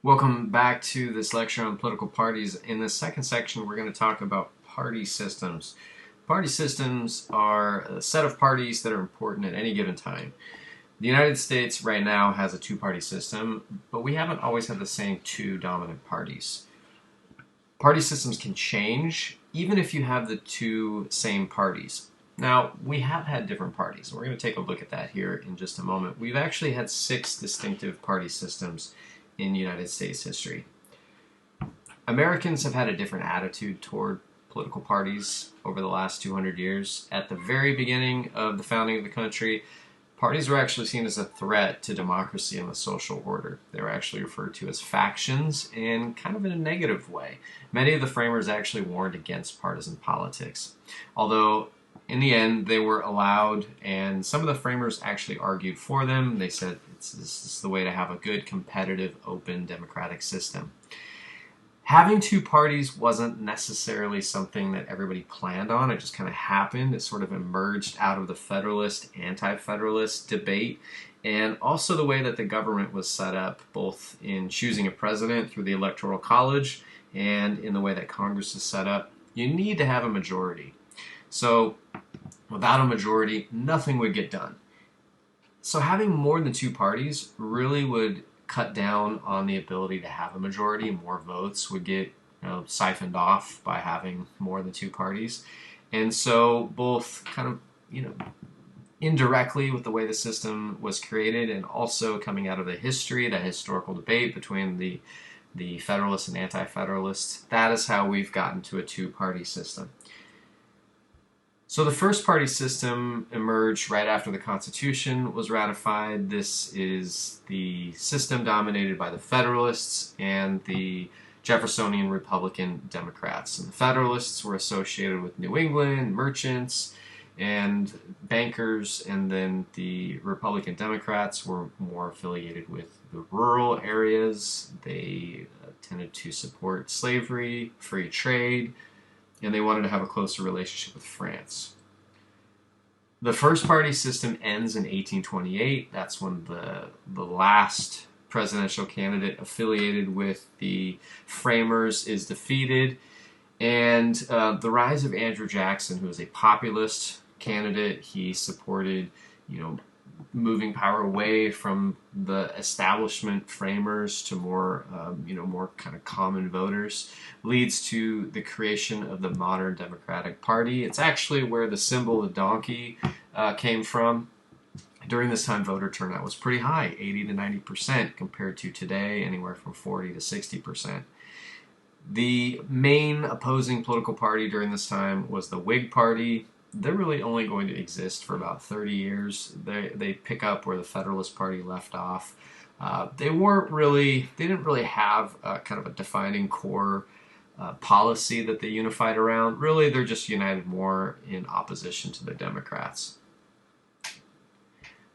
Welcome back to this lecture on political parties. In the second section, we're going to talk about party systems. Party systems are a set of parties that are important at any given time. The United States right now has a two-party system, but we haven't always had the same two dominant parties. Party systems can change even if you have the two same parties. Now, we have had different parties. We're going to take a look at that here in just a moment. We've actually had 6 distinctive party systems in United States history. Americans have had a different attitude toward political parties over the last 200 years. At the very beginning of the founding of the country, parties were actually seen as a threat to democracy and the social order. They were actually referred to as factions, and kind of in a negative way. Many of the framers actually warned against partisan politics. Although in the end, they were allowed, and some of the framers actually argued for them. They said this is the way to have a good, competitive, open, democratic system. Having two parties wasn't necessarily something that everybody planned on. It just kind of happened. It sort of emerged out of the Federalist, anti-Federalist debate, and also the way that the government was set up, both in choosing a president through the Electoral College and in the way that Congress is set up. You need to have a majority. So without a majority, nothing would get done. So having more than two parties really would cut down on the ability to have a majority. More votes would get siphoned off by having more than two parties. And so both kind of, indirectly with the way the system was created, and also coming out of the history, that historical debate between the Federalists and Anti-Federalists, that is how we've gotten to a two-party system. So the first party system emerged right after the Constitution was ratified. This is the system dominated by the Federalists and the Jeffersonian Republican Democrats. And the Federalists were associated with New England, merchants, and bankers, and then the Republican Democrats were more affiliated with the rural areas. They tended to support slavery, free trade, and they wanted to have a closer relationship with France. The first party system ends in 1828. That's when the last presidential candidate affiliated with the framers is defeated. And the rise of Andrew Jackson, who was a populist candidate, he supported, moving power away from the establishment framers to more, more kind of common voters, leads to the creation of the modern Democratic Party. It's actually where the symbol, the donkey, came from. During this time, voter turnout was pretty high, 80 to 90%, compared to today, anywhere from 40 to 60%. The main opposing political party during this time was the Whig Party. They're really only going to exist for about 30 years. They pick up where the Federalist Party left off. They didn't really have kind of a defining core policy that they unified around. Really, they're just united more in opposition to the Democrats.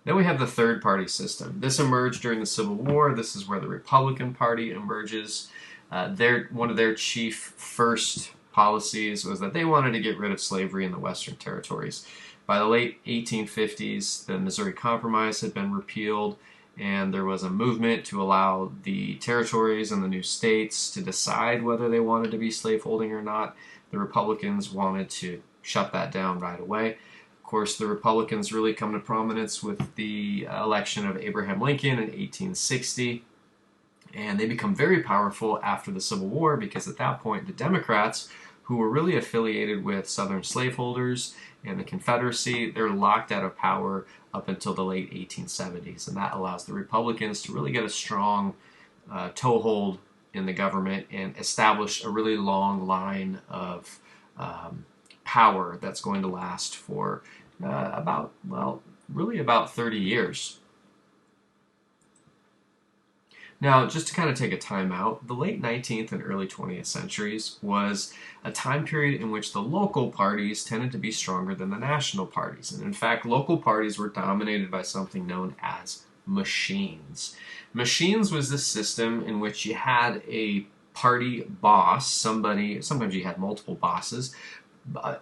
Then we have the third party system. This emerged during the Civil War. This is where the Republican Party emerges. One of their chief first policies was that they wanted to get rid of slavery in the Western territories. By the late 1850s, the Missouri Compromise had been repealed, and there was a movement to allow the territories and the new states to decide whether they wanted to be slaveholding or not. The Republicans wanted to shut that down right away. Of course, the Republicans really come to prominence with the election of Abraham Lincoln in 1860. And they become very powerful after the Civil War, because at that point, the Democrats, who were really affiliated with Southern slaveholders and the Confederacy, they're locked out of power up until the late 1870s. And that allows the Republicans to really get a strong toehold in the government and establish a really long line of power that's going to last for about 30 years. Now, just to kind of take a time out, the late 19th and early 20th centuries was a time period in which the local parties tended to be stronger than the national parties. And in fact, local parties were dominated by something known as machines. Machines was this system in which you had a party boss, sometimes you had multiple bosses.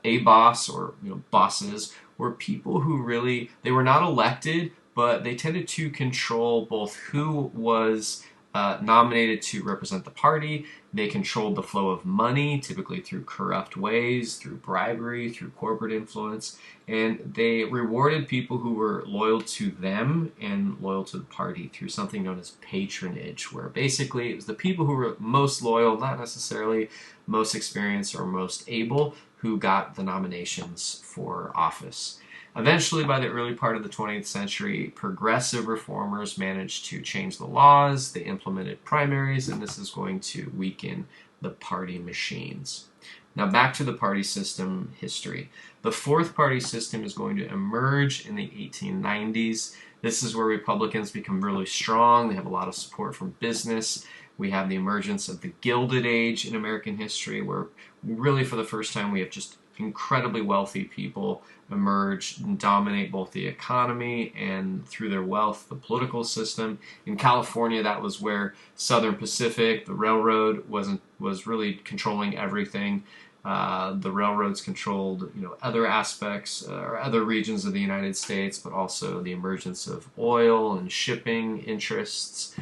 A boss, or bosses, were people who really, they were not elected, but they tended to control both who was nominated to represent the party. They controlled the flow of money, typically through corrupt ways, through bribery, through corporate influence, and they rewarded people who were loyal to them and loyal to the party through something known as patronage, where basically it was the people who were most loyal, not necessarily most experienced or most able, who got the nominations for office. Eventually, by the early part of the 20th century, progressive reformers managed to change the laws. They implemented primaries, and this is going to weaken the party machines. Now, back to the party system history. The fourth party system is going to emerge in the 1890s. This is where Republicans become really strong. They have a lot of support from business. We have the emergence of the Gilded Age in American history, where really for the first time we have just incredibly wealthy people emerge and dominate both the economy and, through their wealth, the political system. In California, that was where Southern Pacific, the railroad, was really controlling everything. The railroads controlled, other aspects or other regions of the United States, but also the emergence of oil and shipping interests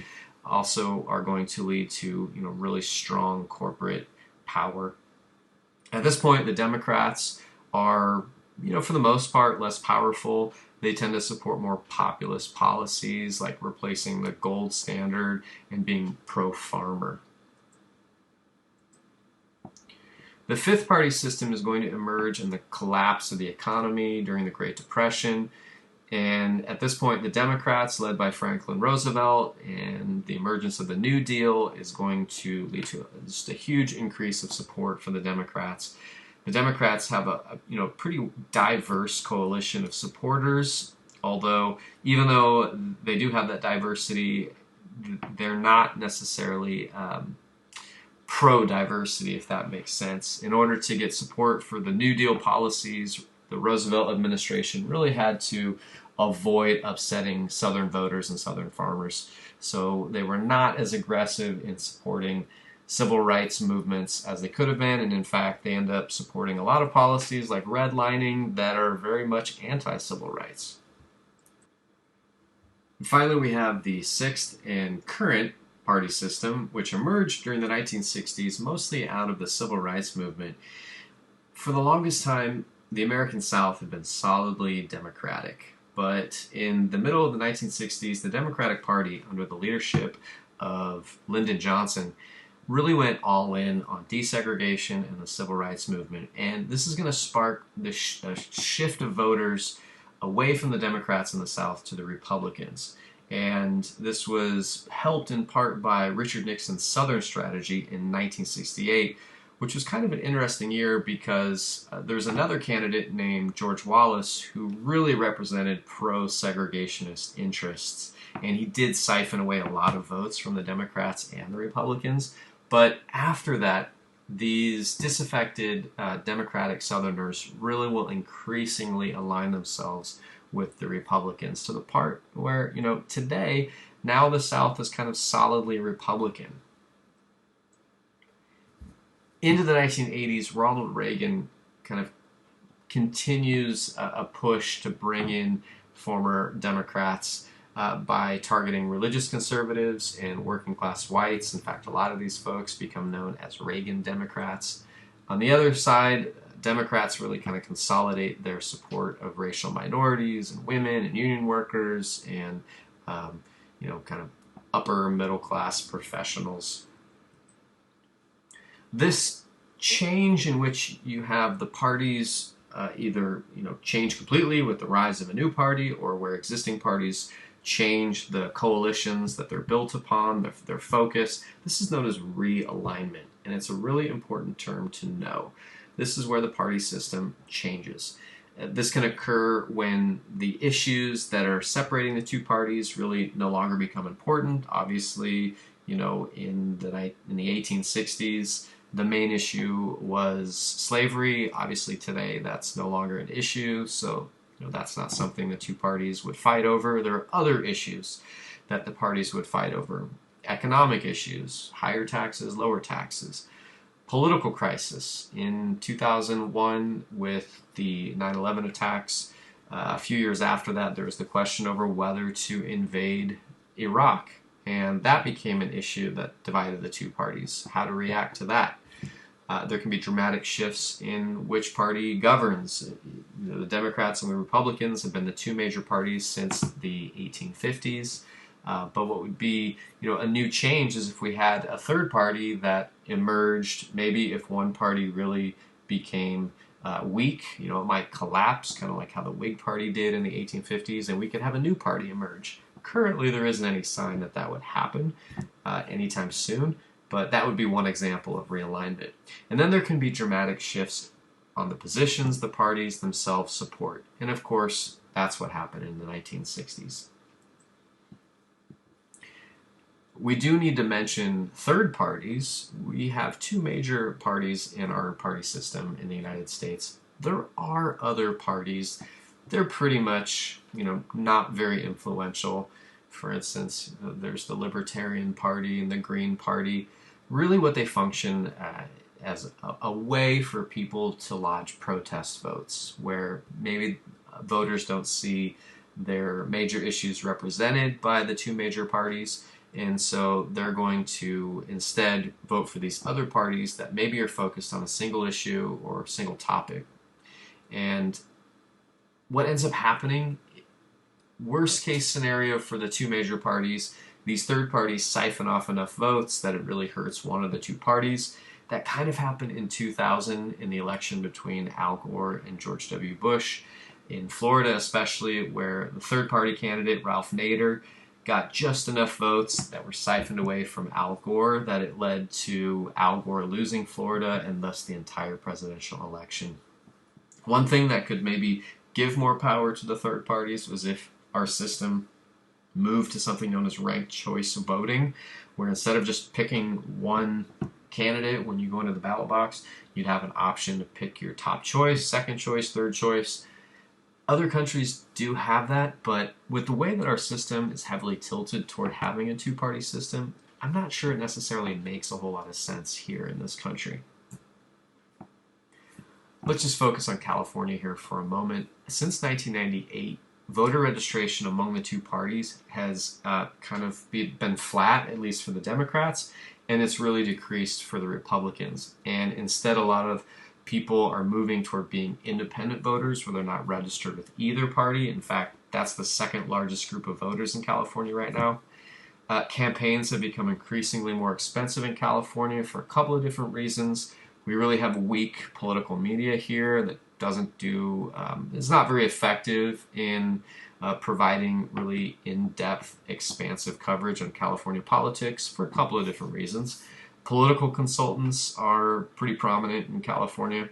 also are going to lead to, really strong corporate power. At this point, the Democrats are, for the most part, less powerful. They tend to support more populist policies like replacing the gold standard and being pro-farmer. The fifth party system is going to emerge in the collapse of the economy during the Great Depression. And at this point, the Democrats, led by Franklin Roosevelt, and the emergence of the New Deal is going to lead to just a huge increase of support for the Democrats. The Democrats have a pretty diverse coalition of supporters, although even though they do have that diversity, they're not necessarily pro-diversity, if that makes sense. In order to get support for the New Deal policies, the Roosevelt administration really had to avoid upsetting Southern voters and Southern farmers. So they were not as aggressive in supporting civil rights movements as they could have been, and in fact they end up supporting a lot of policies like redlining that are very much anti-civil rights. And finally, we have the sixth and current party system, which emerged during the 1960s mostly out of the civil rights movement. For the longest time, the American South had been solidly Democratic, but in the middle of the 1960s, the Democratic Party, under the leadership of Lyndon Johnson, really went all in on desegregation and the civil rights movement, and this is going to spark the shift of voters away from the Democrats in the South to the Republicans. And this was helped in part by Richard Nixon's Southern strategy in 1968, which was kind of an interesting year because there's another candidate named George Wallace who really represented pro-segregationist interests, and he did siphon away a lot of votes from the Democrats and the Republicans. But after that, these disaffected Democratic Southerners really will increasingly align themselves with the Republicans, to the part where, today, now the South is kind of solidly Republican. Into the 1980s, Ronald Reagan kind of continues a push to bring in former Democrats by targeting religious conservatives and working class whites. In fact, a lot of these folks become known as Reagan Democrats. On the other side, Democrats really kind of consolidate their support of racial minorities and women and union workers and, kind of upper middle class professionals. This change in which you have the parties either change completely with the rise of a new party, or where existing parties change the coalitions that they're built upon, their focus, this is known as realignment, and it's a really important term to know. This is where the party system changes. This can occur when the issues that are separating the two parties really no longer become important. Obviously, in the 1860s, the main issue was slavery. Obviously, today that's no longer an issue, so that's not something the two parties would fight over. There are other issues that the parties would fight over. Economic issues, higher taxes, lower taxes. Political crisis in 2001 with the 9/11 attacks. A few years after that, there was the question over whether to invade Iraq. And that became an issue that divided the two parties. How to react to that? There can be dramatic shifts in which party governs. The Democrats and the Republicans have been the two major parties since the 1850s. But what would be, a new change is if we had a third party that emerged. Maybe if one party really became weak, it might collapse, kind of like how the Whig Party did in the 1850s, and we could have a new party emerge. Currently, there isn't any sign that that would happen anytime soon, but that would be one example of realignment. And then there can be dramatic shifts on the positions the parties themselves support. And of course, that's what happened in the 1960s. We do need to mention third parties. We have two major parties in our party system in the United States. There are other parties. They're pretty much, not very influential. For instance, there's the Libertarian Party and the Green Party. Really what they function as a way for people to lodge protest votes, where maybe voters don't see their major issues represented by the two major parties, and so they're going to instead vote for these other parties that maybe are focused on a single issue or a single topic. And what ends up happening, worst case scenario for the two major parties, these third parties siphon off enough votes that it really hurts one of the two parties. That kind of happened in 2000 in the election between Al Gore and George W. Bush, in Florida especially, where the third party candidate, Ralph Nader, got just enough votes that were siphoned away from Al Gore that it led to Al Gore losing Florida and thus the entire presidential election. One thing that could maybe give more power to the third parties was if our system moved to something known as ranked choice voting, where instead of just picking one candidate when you go into the ballot box, you'd have an option to pick your top choice, second choice, third choice. Other countries do have that, but with the way that our system is heavily tilted toward having a two-party system, I'm not sure it necessarily makes a whole lot of sense here in this country. Let's just focus on California here for a moment. Since 1998, voter registration among the two parties has kind of been flat, at least for the Democrats, and it's really decreased for the Republicans. And instead, a lot of people are moving toward being independent voters where they're not registered with either party. In fact, that's the second largest group of voters in California right now. Campaigns have become increasingly more expensive in California for a couple of different reasons. We really have weak political media here that doesn't do, it's not very effective in providing really in-depth, expansive coverage on California politics for a couple of different reasons. Political consultants are pretty prominent in California,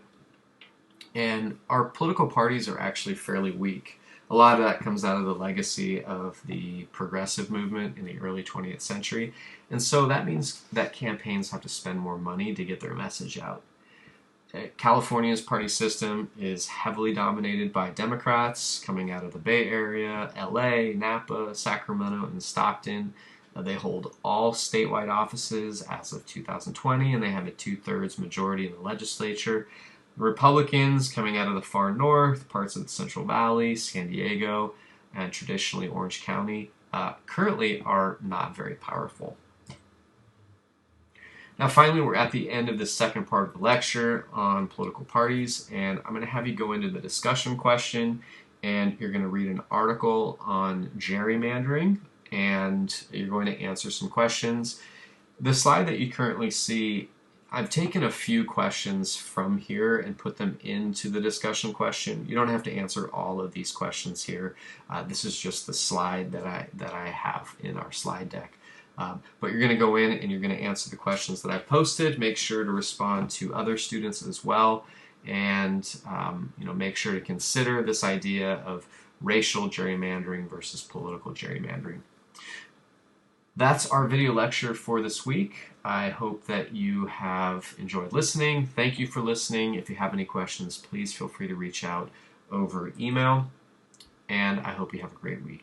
and our political parties are actually fairly weak. A lot of that comes out of the legacy of the progressive movement in the early 20th century, and so that means that campaigns have to spend more money to get their message out. California's party system is heavily dominated by Democrats coming out of the Bay Area, LA, Napa, Sacramento, and Stockton. They hold all statewide offices as of 2020, and they have a 2/3 majority in the legislature. Republicans coming out of the far north, parts of the Central Valley, San Diego, and traditionally Orange County, currently are not very powerful. Now finally, we're at the end of the second part of the lecture on political parties, and I'm going to have you go into the discussion question, and you're going to read an article on gerrymandering, and you're going to answer some questions. The slide that you currently see, I've taken a few questions from here and put them into the discussion question. You don't have to answer all of these questions here. This is just the slide that I have in our slide deck. But you're going to go in and you're going to answer the questions that I've posted. Make sure to respond to other students as well, and make sure to consider this idea of racial gerrymandering versus political gerrymandering. That's our video lecture for this week. I hope that you have enjoyed listening. Thank you for listening. If you have any questions, please feel free to reach out over email, and I hope you have a great week.